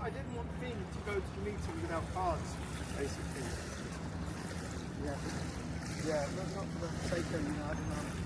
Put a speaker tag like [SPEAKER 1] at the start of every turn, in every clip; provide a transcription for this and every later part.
[SPEAKER 1] I didn't want Finn to go to the meeting without cards, basically. Yeah. Yeah, not for the sake of, I don't know.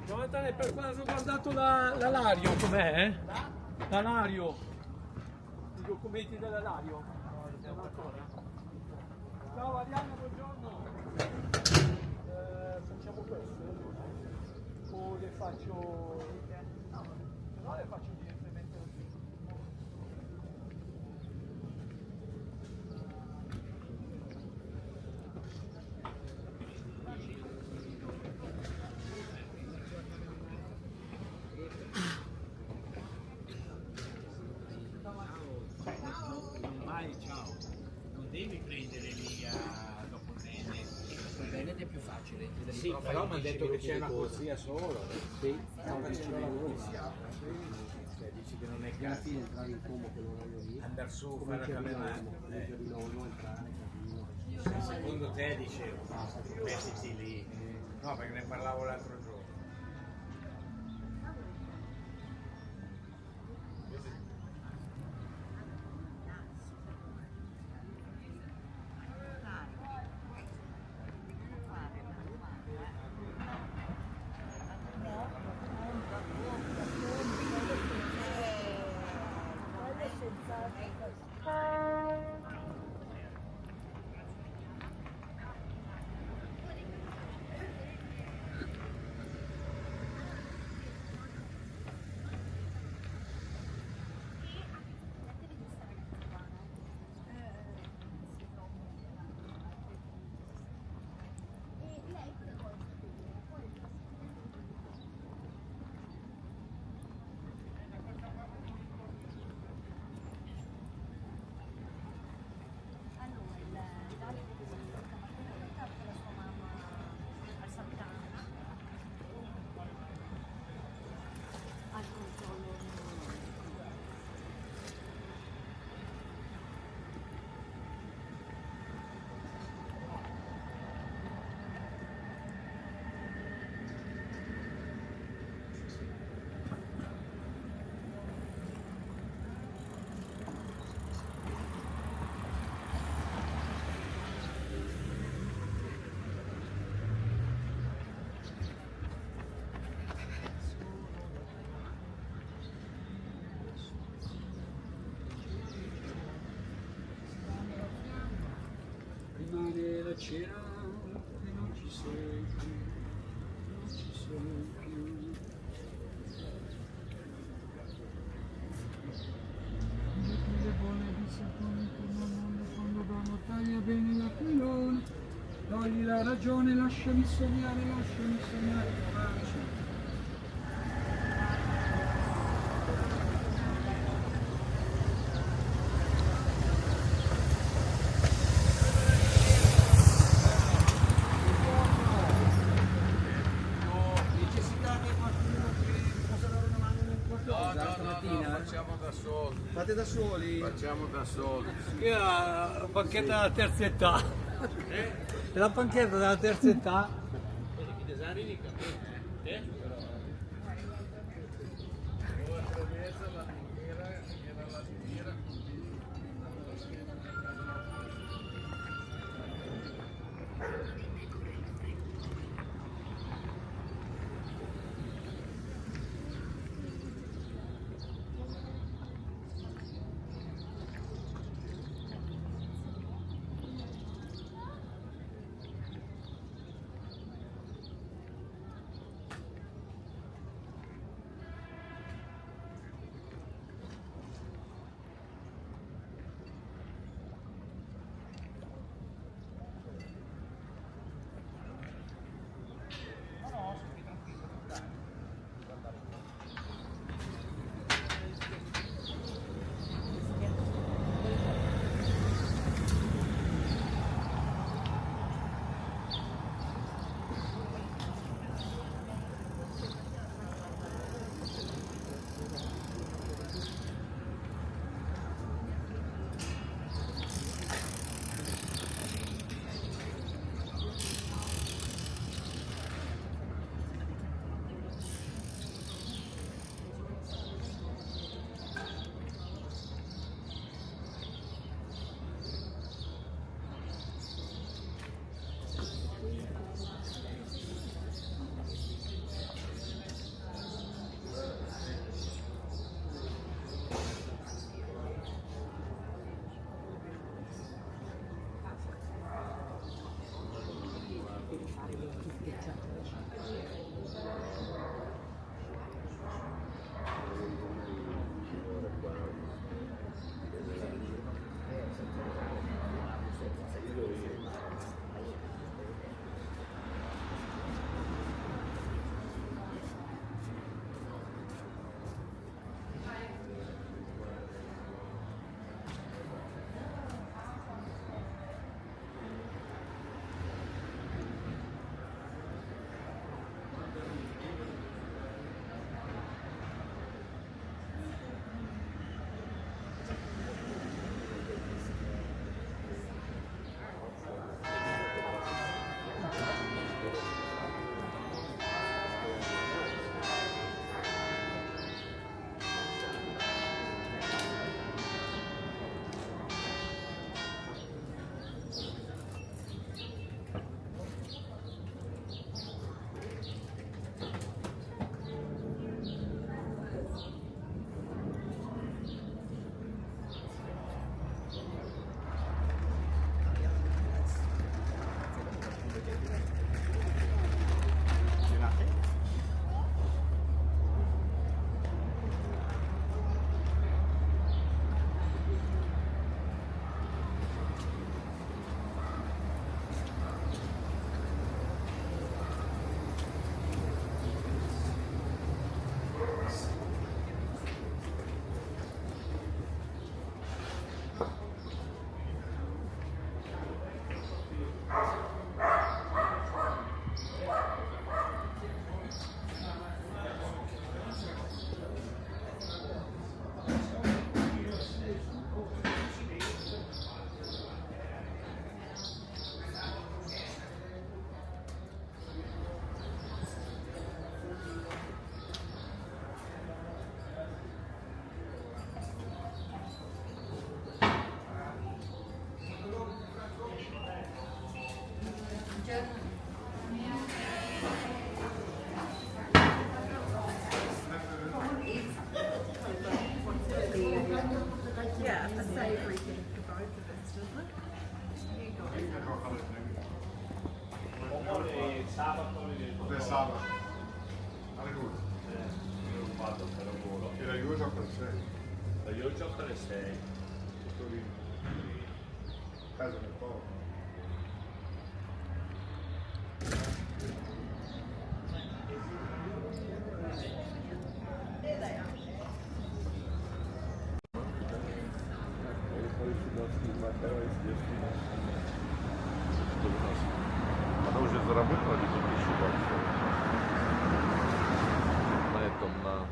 [SPEAKER 2] Jonathan, per quando ho guardato l'alario, com'è? L'alario, i documenti dell'alario. Ciao Arianna, buongiorno. Facciamo questo? O le faccio... No, le faccio direttamente così.
[SPEAKER 3] Ciao, non devi prendere lì dopo il Veneto.
[SPEAKER 4] È più facile.
[SPEAKER 3] Sì, però mi ha detto che c'è una corsia solo.
[SPEAKER 4] Sì,
[SPEAKER 3] Dici che non è
[SPEAKER 4] alla fine entrare in Como che non voglio lì.
[SPEAKER 3] andare su, fare la camminata.
[SPEAKER 4] Di nuovo entrare,
[SPEAKER 3] Secondo te dicevo, mettiti lì. No, perché ne parlavo l'altro giorno.
[SPEAKER 2] l'oceano e non ci sei più, non ci sei più. Le buone di sapone come al mondo quando dormo taglia bene l'aquilone, togli la ragione, lasciami sognare, pace.
[SPEAKER 3] Facciamo da soli.
[SPEAKER 1] Fate da soli?
[SPEAKER 3] Facciamo da soli.
[SPEAKER 2] Che è la panchetta della terza età. È la panchetta della terza età.
[SPEAKER 5] Yeah, a savoury thing for both of us, doesn't it? You got it. Cos'è sabato? Alle 2.
[SPEAKER 6] Non vado per lavoro.
[SPEAKER 5] E la Juve gioca alle 6.
[SPEAKER 6] Io gioco alle 6.
[SPEAKER 5] Tutto lì. Casa del povero.
[SPEAKER 7] Она уже заработала где-то 1000 баксов на этом, на...